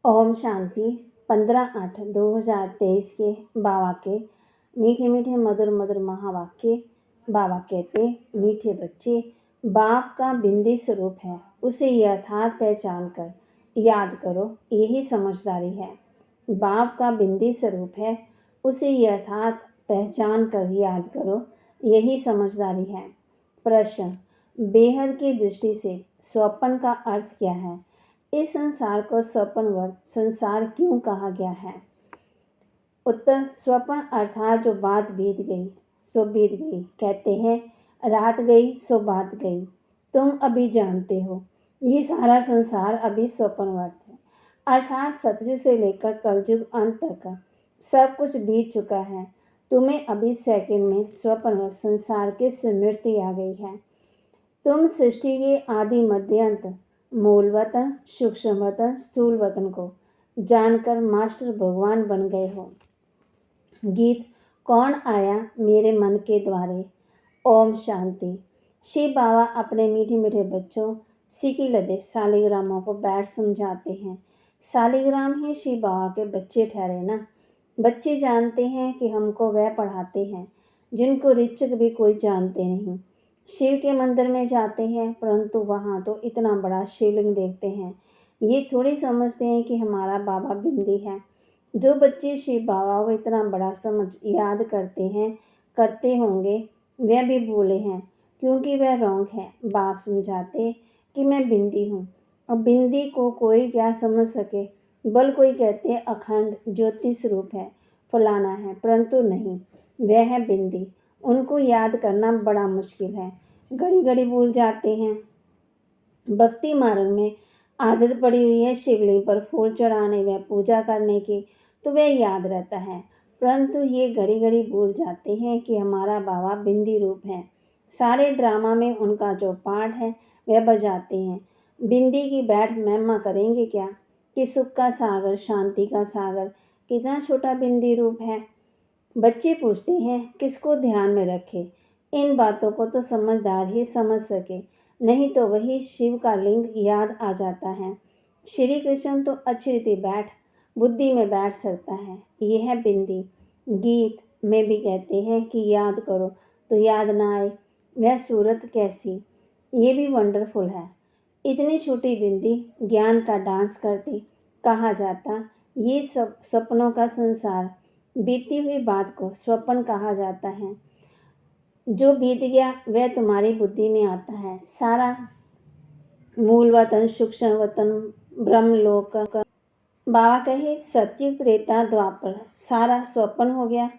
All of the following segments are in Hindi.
ओम शांति। 15/8/2023 के बाबा के मीठे मीठे मधुर मधुर महावाक्य। बाबा कहते, मीठे बच्चे, बाप का बिंदी स्वरूप है, उसे यथार्थ पहचान कर याद करो, यही समझदारी है। बाप का बिंदी स्वरूप है, उसे यथार्थ पहचान कर याद करो, यही समझदारी है। प्रश्न, बेहद की दृष्टि से स्वप्न का अर्थ क्या है? इस संसार को स्वप्नवत संसार क्यों कहा गया है? उत्तर, स्वप्न अर्थात जो बात बीत गई सो बीत गई। कहते हैं, रात गई सो बात गई। तुम अभी जानते हो, ये सारा संसार अभी स्वप्नवत है, अर्थात सतयुग से लेकर कलयुग अंत तक सब कुछ बीत चुका है। तुम्हें अभी सेकंड में स्वप्नवत संसार की स्मृति आ गई है। तुम सृष्टि के आदि मध्य अंत, मूल वतन, सूक्ष्म वतन, स्थूल वतन को जानकर मास्टर भगवान बन गए हो। गीत, कौन आया मेरे मन के द्वारे? ओम शांति। शिव बाबा अपने मीठे मीठे बच्चों सीखी लदे शालिग्रामों को बैठ समझाते हैं। शालिग्राम ही शिव बाबा के बच्चे ठहरे ना। बच्चे जानते हैं कि हमको वह पढ़ाते हैं जिनको ऋचक भी कोई जानते नहीं। शिव के मंदिर में जाते हैं, परंतु वहाँ तो इतना बड़ा शिवलिंग देखते हैं, ये थोड़ी समझते हैं कि हमारा बाबा बिंदी है। जो बच्चे शिव बाबा को इतना बड़ा समझ याद करते होंगे, वह भी भूले हैं, क्योंकि वह रॉन्ग है। बाप समझाते कि मैं बिंदी हूँ, और बिंदी को कोई क्या समझ सके। बल कोई कहते अखंड ज्योति स्वरूप है, फलाना है, परंतु नहीं, वह है बिंदी। उनको याद करना बड़ा मुश्किल है, घड़ी घड़ी भूल जाते हैं। भक्ति मार्ग में आदत पड़ी हुई है शिवलिंग पर फूल चढ़ाने व पूजा करने की, तो वह याद रहता है, परंतु ये घड़ी घड़ी भूल जाते हैं कि हमारा बाबा बिंदी रूप है। सारे ड्रामा में उनका जो पार्ट है वह बजाते हैं। बिंदी की बैठ महिमा करेंगे क्या कि सुख का सागर, शांति का सागर कितना छोटा बिंदी रूप है। बच्चे पूछते हैं, किसको ध्यान में रखे? इन बातों को तो समझदार ही समझ सके, नहीं तो वही शिव का लिंग याद आ जाता है। श्री कृष्ण तो अच्छी रीति बुद्धि में बैठ सकता है, ये है बिंदी। गीत में भी कहते हैं कि याद करो तो याद ना आए, वह सूरत कैसी, ये भी वंडरफुल है। इतनी छोटी बिंदी ज्ञान का डांस करती कहा जाता। ये सब सपनों का संसार, बीती हुई बात को स्वप्न कहा जाता है। जो बीत गया वह तुम्हारी बुद्धि में आता है। सारा मूल वतन, सूक्ष्म वतन, ब्रह्मलोक, बाबा कहे सतयुग त्रेता द्वापर सारा स्वप्न हो गया।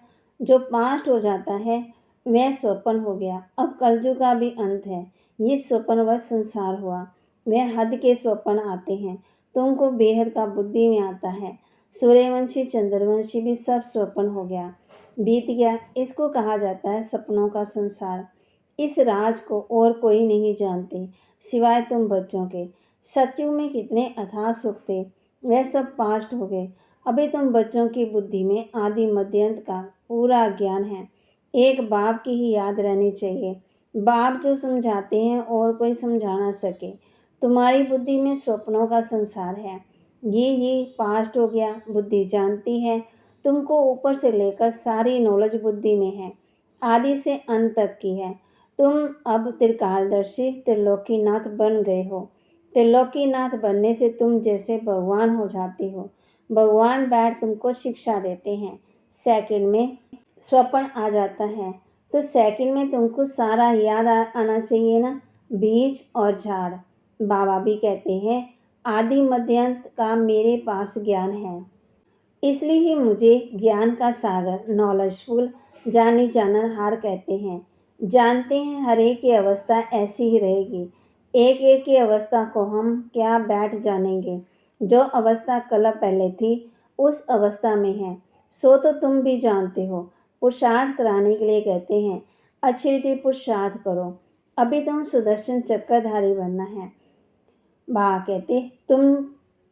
जो पास्ट हो जाता है वह स्वप्न हो गया। अब कलयुग का भी अंत है, ये स्वप्नवश संसार हुआ। वह हद के स्वप्न आते हैं, तुमको बेहद का बुद्धि में आता है। सूर्यवंशी, चंद्रवंशी भी सब स्वप्न हो गया, बीत गया। इसको कहा जाता है सपनों का संसार। इस राज को और कोई नहीं जानते सिवाय तुम बच्चों के। सतयुग में कितने अथाह सुख थे, वह सब पास्ट हो गए। अभी तुम बच्चों की बुद्धि में आदि मध्यांत का पूरा ज्ञान है। एक बाप की ही याद रहनी चाहिए। बाप जो समझाते हैं और कोई समझा ना सके। तुम्हारी बुद्धि में स्वप्नों का संसार है, ये पास्ट हो गया। बुद्धि जानती है, तुमको ऊपर से लेकर सारी नॉलेज बुद्धि में है, आदि से अंत तक की है। तुम अब त्रिकालदर्शी त्रिलोकीनाथ बन गए हो। त्रिलोकीनाथ बनने से तुम जैसे भगवान हो जाते हो। भगवान बैठ तुमको शिक्षा देते हैं। सेकंड में स्वप्न आ जाता है, तो सेकंड में तुमको सारा याद आना चाहिए ना, बीज और झाड़। बाबा भी कहते हैं, आदि मध्यांत का मेरे पास ज्ञान है, इसलिए ही मुझे ज्ञान का सागर, नॉलेजफुल, जानी जाननहार कहते हैं। जानते हैं हर एक की अवस्था ऐसी ही रहेगी। एक एक की अवस्था को हम क्या बैठ जानेंगे। जो अवस्था कल पहले थी उस अवस्था में है, सो तो तुम भी जानते हो। पुरुषार्थ कराने के लिए कहते हैं, अच्छी रीति पुरुषार्थ करो। अभी तुम सुदर्शन चक्रधारी बनना है। बाबा कहते, तुम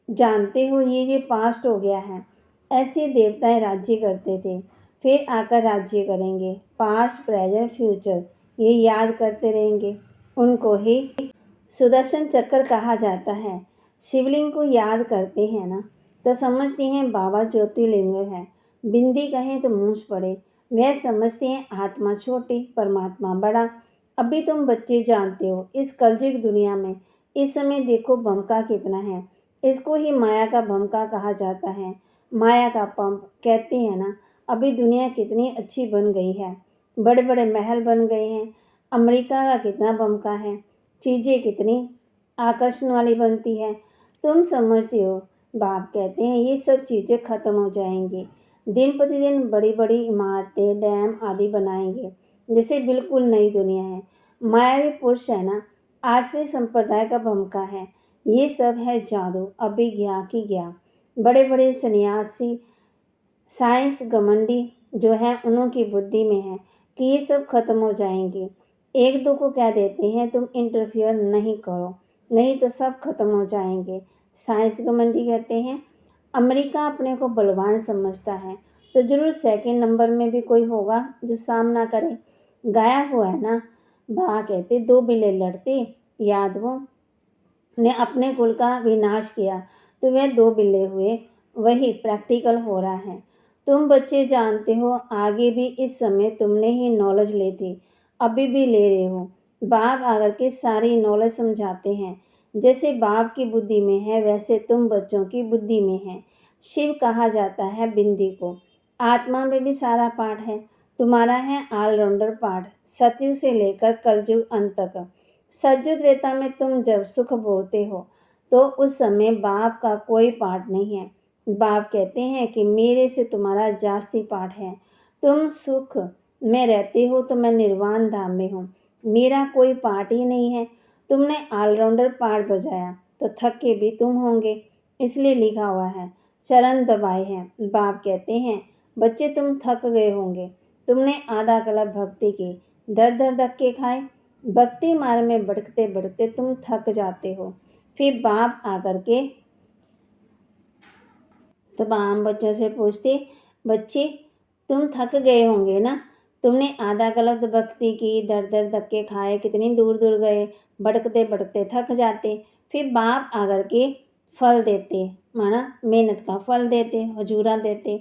जानते हो ये पास्ट हो गया है। ऐसे देवताएं राज्य करते थे, फिर आकर राज्य करेंगे। पास्ट, प्रेजेंट, फ्यूचर ये याद करते रहेंगे। उनको ही सुदर्शन चक्र कहा जाता है। शिवलिंग को याद करते हैं ना, तो समझती हैं बाबा ज्योतिर्लिंग है, बिंदी कहें तो मूंछ पड़े। वह समझते हैं आत्मा छोटी परमात्मा बड़ा। अभी तुम बच्चे जानते हो इस कलयुग दुनिया में इस समय देखो भमका कितना है। इसको ही माया का भमका कहा जाता है, माया का पंप कहते हैं ना। अभी दुनिया कितनी अच्छी बन गई है, बड़े बड़े महल बन गए हैं। अमेरिका का कितना भमका है, चीज़ें कितनी आकर्षण वाली बनती है। तुम समझते हो, बाप कहते हैं ये सब चीज़ें खत्म हो जाएंगी। दिन प्रतिदिन बड़ी बड़ी इमारतें डैम आदि बनाएंगे, जैसे बिल्कुल नई दुनिया है। मायावी पुरुष है ना, आश्रय संप्रदाय का भमका है। ये सब है जादू, अभी गया कि गया। बड़े बड़े सन्यासी साइंस घमंडी जो है उन्होंने बुद्धि में है कि ये सब खत्म हो जाएंगे। एक दो को कह देते हैं तुम इंटरफियर नहीं करो, नहीं तो सब खत्म हो जाएंगे। साइंस घमंडी कहते हैं। अमेरिका अपने को बलवान समझता है, तो जरूर सेकंड नंबर में भी कोई होगा जो सामना करे। गायब हुआ है ना। बाबा कहते दो बिल्ले लड़ते, याद वो ने अपने कुल का विनाश किया तो वह दो बिल्ले हुए। वही प्रैक्टिकल हो रहा है। तुम बच्चे जानते हो आगे भी इस समय तुमने ही नॉलेज ली थी, अभी भी ले रहे हो। बाप आकर के सारी नॉलेज समझाते हैं। जैसे बाप की बुद्धि में है वैसे तुम बच्चों की बुद्धि में है। शिव कहा जाता है बिंदी को। आत्मा में भी सारा पाठ है। तुम्हारा है ऑलराउंडर पाठ, सतयुग से लेकर कलयुग अंत तक। सतयुग त्रेता में तुम जब सुख भोगते हो तो उस समय बाप का कोई पाठ नहीं है। बाप कहते हैं कि मेरे से तुम्हारा जास्ती पाठ है। तुम सुख में रहते हो तो मैं निर्वाण धाम में हूँ, मेरा कोई पाठ ही नहीं है। तुमने ऑलराउंडर पाठ बजाया तो थके भी तुम होंगे, इसलिए लिखा हुआ है चरण दबाए हैं। बाप कहते हैं बच्चे तुम थक गए होंगे, तुमने आधा कल्प भक्ति की, दर दर धक्के खाए। भक्ति मार्ग में भटकते भटकते तुम थक जाते हो। फिर बाप आकर के तमाम बच्चों से पूछते, बच्चे तुम थक गए होंगे ना, तुमने आधा कल्प भक्ति की, दर दर धक्के खाए, कितनी दूर दूर गए, भटकते भटकते थक जाते। फिर बाप आकर के फल देते, माना मेहनत का फल देते, हजूरा देते,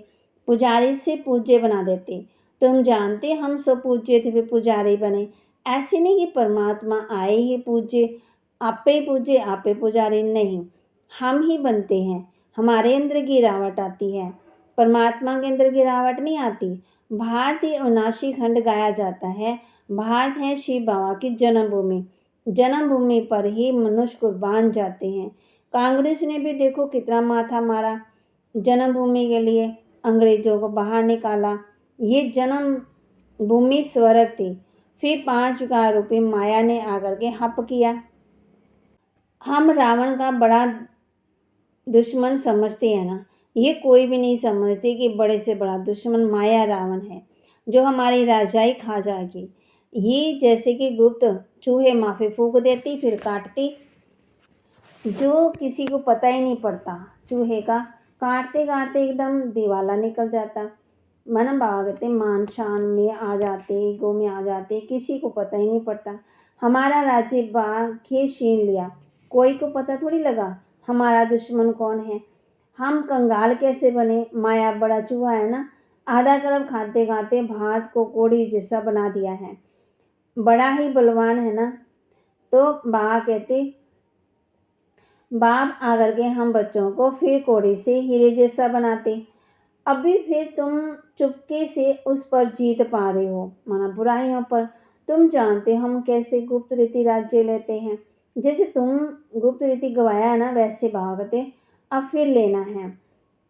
पुजारी से पूज्य बना देते। तुम जानते हम सब पूज्य थे फिर पुजारी बने। ऐसे नहीं कि परमात्मा आए ही पूज्य, आपे पूज्य आपे पुजारी, नहीं, हम ही बनते हैं। हमारे अंदर गिरावट आती है, परमात्मा के अंदर गिरावट नहीं आती। भारतीय अविनाशी खंड गाया जाता है। भारत है शिव बाबा की जन्मभूमि। जन्मभूमि पर ही मनुष्य कुर्बान जाते हैं। कांग्रेस ने भी देखो कितना माथा मारा जन्मभूमि के लिए, अंग्रेजों को बाहर निकाला। ये जन्मभूमि स्वर्ग थी। फिर 5,000 रुपये माया ने आकर के हप किया। हम रावण का बड़ा दुश्मन समझते हैं ना, ये कोई भी नहीं समझते कि बड़े से बड़ा दुश्मन माया रावण है जो हमारी राजाई खा जाएगी। ये जैसे कि गुप्त चूहे माफी फूंक देती फिर काटती, जो किसी को पता ही नहीं पड़ता। चूहे का काटते काटते एकदम दिवाला निकल जाता। मन बाबा कहते मान शान में आ जाते, ईगो में आ जाते, किसी को पता ही नहीं पड़ता। हमारा राज्य बाघ के छीन लिया, कोई को पता थोड़ी लगा हमारा दुश्मन कौन है। हम कंगाल कैसे बने, माया बड़ा चूहा है ना, आधा कल्प खाते खाते भारत को कोड़ी जैसा बना दिया है, बड़ा ही बलवान है ना। तो बाबा कहते बाप आकर के हम बच्चों को फिर कोड़ी से हीरे जैसा बनाते। अभी फिर तुम चुपके से उस पर जीत पा रहे हो, माना बुराइयों पर। तुम जानते हो हम कैसे गुप्त रीति राज्य लेते हैं। जैसे तुम गुप्त रीति गवाया है ना, वैसे भागते अब फिर लेना है।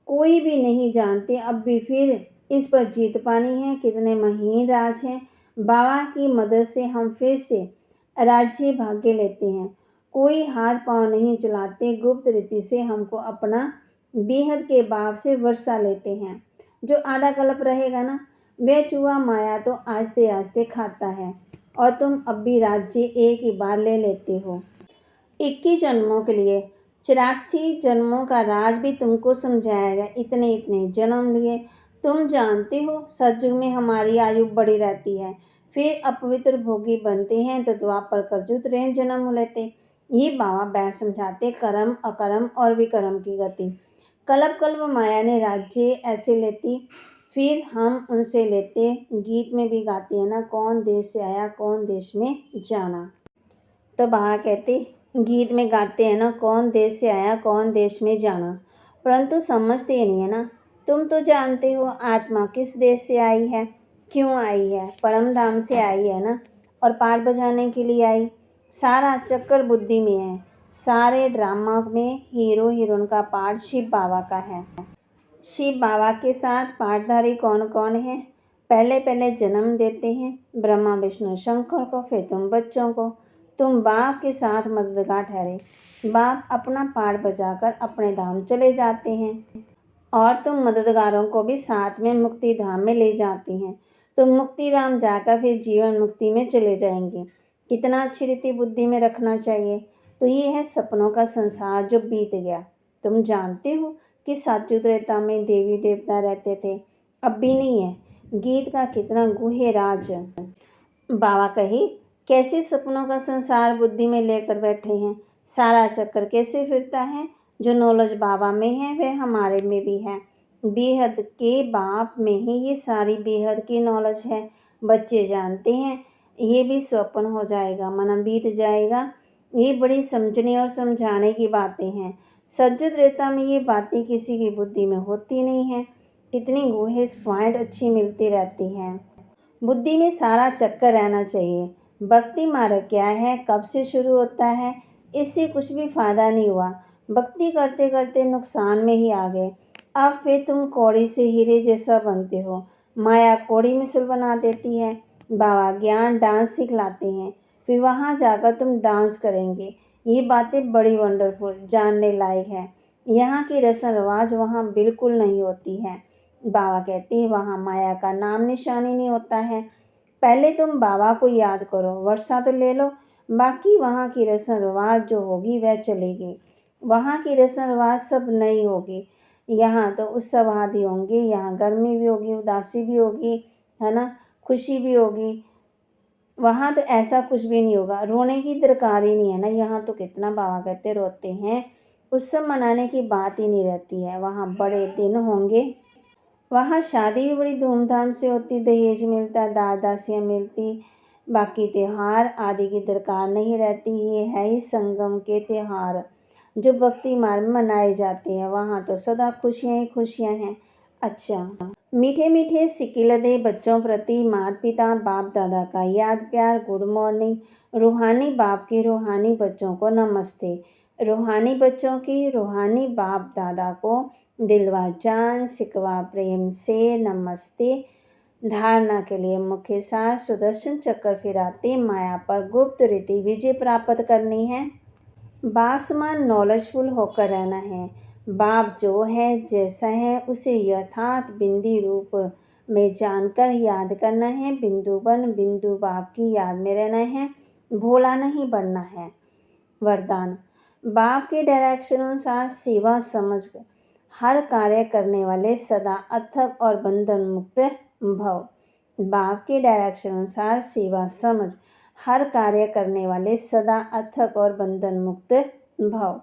कोई भी नहीं जानते अब भी फिर इस पर जीत पानी है। कितने महीन राज हैं, बाबा की मदद से हम फिर से राज्य भाग्य लेते हैं। कोई हाथ पांव नहीं चलाते, गुप्त रीति से हमको अपना बेहद के बाप से वर्षा लेते हैं। जो आधा कल्प रहेगा ना, वह चूहा माया तो आस्ते आस्ते खाता है, और तुम अब भी राज्य एक ही बार ले लेते हो। 21 जन्मों के लिए 84 जन्मों का राज भी तुमको समझाएगा। इतने इतने जन्म लिए। तुम जानते हो सतयुग में हमारी आयु बढ़ी रहती है, फिर अपवित्र भोगी बनते हैं तो द्वापर कलयुग त्रेन जन्म लेते। ये बाबा बैठ समझाते कर्म अकर्म और विकर्म की गति। कल्प कल्प माया ने राज्य ऐसे लेती, फिर हम उनसे लेते। गीत में भी गाते हैं ना, कौन देश से आया कौन देश में जाना। तो बाबा कहते गीत में गाते हैं ना, कौन देश से आया कौन देश में जाना, परंतु समझते नहीं है ना। तुम तो जानते हो आत्मा किस देश से आई है, क्यों आई है, परम धाम से आई है ना, और पाठ बजाने के लिए आई। सारा चक्कर बुद्धि में है। सारे ड्रामा में हीरो हीरोइन का पार्ट शिव बाबा का है। शिव बाबा के साथ पाठधारी कौन कौन है? पहले पहले जन्म देते हैं ब्रह्मा विष्णु शंकर को, फिर तुम बच्चों को। तुम बाप के साथ मददगार ठहरे। बाप अपना पाठ बजाकर अपने धाम चले जाते हैं और तुम मददगारों को भी साथ में मुक्ति धाम में ले जाती हैं। तुम मुक्ति धाम जाकर फिर जीवन मुक्ति में चले जाएंगे। कितना अच्छी रीति बुद्धि में रखना चाहिए। तो ये है सपनों का संसार जो बीत गया। तुम जानते हो कि साचू त्रेता में देवी देवता रहते थे, अब भी नहीं है। गीत का कितना गुहे राज। बाबा कहे कैसे सपनों का संसार बुद्धि में लेकर बैठे हैं। सारा चक्कर कैसे फिरता है। जो नॉलेज बाबा में है वह हमारे में भी है। बेहद के बाप में ही ये सारी बेहद की नॉलेज है। बच्चे जानते हैं ये भी स्वप्न हो जाएगा, मन बीत जाएगा। ये बड़ी समझने और समझाने की बातें हैं। सज्जु त्रेता में ये बातें किसी की बुद्धि में होती नहीं है। इतनी गुहे पॉइंट अच्छी मिलती रहती हैं। बुद्धि में सारा चक्कर रहना चाहिए। भक्ति मार्ग क्या है, कब से शुरू होता है, इससे कुछ भी फायदा नहीं हुआ। भक्ति करते करते नुकसान में ही आ गए। अब फिर तुम कौड़ी से हीरे जैसा बनते हो। माया कौड़ी मिसल बना देती है। बाबा ज्ञान डांस सिखलाते हैं, फिर वहाँ जाकर तुम डांस करेंगे। ये बातें बड़ी वंडरफुल जानने लायक है। यहाँ की रस्म रिवाज वहाँ बिल्कुल नहीं होती है। बाबा कहते हैं वहाँ माया का नाम निशानी नहीं होता है। पहले तुम बाबा को याद करो, वर्षा तो ले लो, बाकी वहाँ की रस्म रिवाज जो होगी वह चलेगी। वहाँ की रस्म रिवाज सब नहीं होगी। यहाँ तो उत्सव आदि होंगे, यहाँ गर्मी भी होगी, उदासी भी होगी, है ना, खुशी भी होगी। वहाँ तो ऐसा कुछ भी नहीं होगा, रोने की दरकार ही नहीं है ना। यहाँ तो कितना बाबा कहते रोते हैं, उत्सव मनाने की बात ही नहीं रहती है। वहाँ बड़े दिन होंगे। वहाँ शादी भी बड़ी धूमधाम से होती, दहेज मिलता, दास दासियाँ मिलती, बाकी त्यौहार आदि की दरकार नहीं रहती। ये है ही संगम के त्यौहार जो भक्ति मार्ग में मनाए जाते हैं। वहाँ तो सदा खुशियाँ ही खुशियाँ हैं। अच्छा, मीठे मीठे सिक्के लदे बच्चों प्रति माता पिता बाप दादा का याद प्यार, गुड मॉर्निंग। रूहानी बाप के रूहानी बच्चों को नमस्ते। रूहानी बच्चों की रूहानी बाप दादा को दिलवा जान सिकवा प्रेम से नमस्ते। धारणा के लिए मुख्य सार, सुदर्शन चक्कर फिराते माया पर गुप्त रीति विजय प्राप्त करनी है। बाप समान नॉलेजफुल होकर रहना है। बाप जो है जैसा है उसे यथार्थ बिंदी रूप में जानकर याद करना है। बिंदु बन बिंदु बाप की याद में रहना है, भोला नहीं बनना है। वरदान, बाप के डायरेक्शन अनुसार सेवा समझ हर कार्य करने वाले सदा अथक और बंधन मुक्त भव। बाप के डायरेक्शन अनुसार सेवा समझ हर कार्य करने वाले सदा अथक और बंधन मुक्त भव।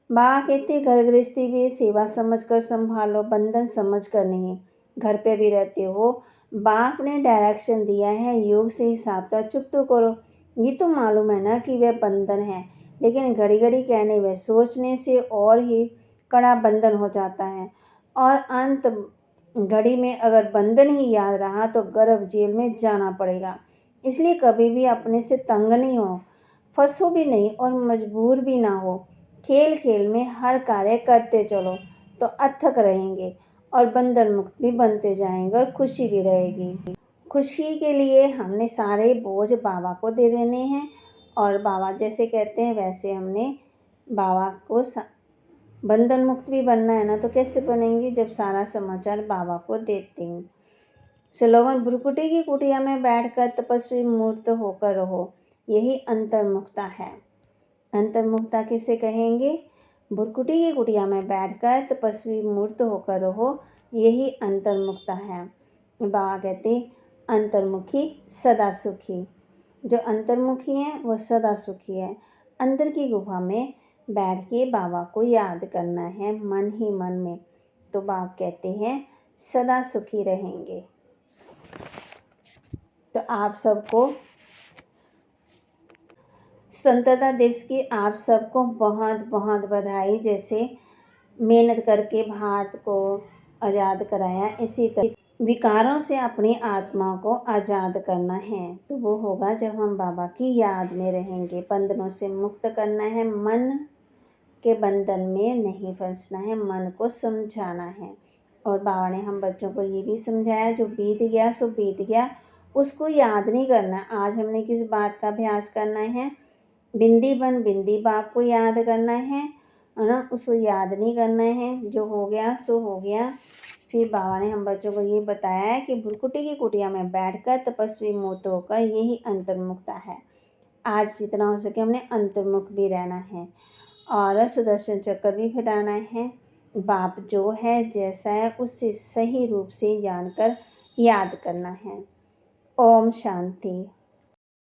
बाबा कहते घर गृहस्थी भी सेवा समझ कर संभालो, बंधन समझ कर नहीं। घर पे भी रहते हो, बाप ने डायरेक्शन दिया है योग से हिसाब का चुप तो करो। ये तो मालूम है ना कि वह बंधन है, लेकिन घड़ी घड़ी कहने व सोचने से और ही कड़ा बंधन हो जाता है। और अंत घड़ी में अगर बंधन ही याद रहा तो गर्भ जेल में जाना पड़ेगा। इसलिए कभी भी अपने से तंग नहीं हो, फंसो भी नहीं और मजबूर भी ना हो। खेल खेल में हर कार्य करते चलो तो अथक रहेंगे और बंधन मुक्त भी बनते जाएंगे और खुशी भी रहेगी। खुशी के लिए हमने सारे बोझ बाबा को दे देने हैं और बाबा जैसे कहते हैं वैसे हमने बाबा को बंधन मुक्त भी बनना है ना। तो कैसे बनेंगे, जब सारा समाचार बाबा को देते हैं। स्लोगन, भ्रुकुटी की कुटिया में बैठकर तपस्वी मूर्त होकर रहो, यही अंतर्मुखता है। अंतर्मुखता किसे कहेंगे? भ्रुकुटी की कुटिया में बैठकर तपस्वी मूर्त होकर रहो, यही अंतर्मुखता है। बाबा कहते अंतर्मुखी सदा सुखी। जो अंतर्मुखी है वो सदा सुखी है। अंदर की गुफा में बैठ के बाबा को याद करना है मन ही मन में। तो बाप कहते हैं सदा सुखी रहेंगे। तो आप सबको स्वतंत्रता दिवस की आप सबको बहुत बहुत बधाई। जैसे मेहनत करके भारत को आज़ाद कराया, इसी तरह विकारों से अपनी आत्मा को आज़ाद करना है। तो वो होगा जब हम बाबा की याद में रहेंगे। बंधनों से मुक्त करना है, मन के बंधन में नहीं फंसना है, मन को समझाना है। और बाबा ने हम बच्चों को ये भी समझाया, जो बीत गया सो बीत गया, उसको याद नहीं करना। आज हमने किस बात का अभ्यास करना है? बिंदी बन बिंदी बाप को याद करना है ना, उसको याद नहीं करना है। जो हो गया सो हो गया। फिर बाबा ने हम बच्चों को ये बताया है कि भुरकुटी की कुटिया में बैठकर तपस्वी मुक्त होकर यही अंतर्मुखता है। आज जितना हो सके हमने अंतर्मुख भी रहना है और सुदर्शन चक्र भी फिराना है। बाप जो है जैसा है उससे सही रूप से जानकर याद करना है। ओम शांति।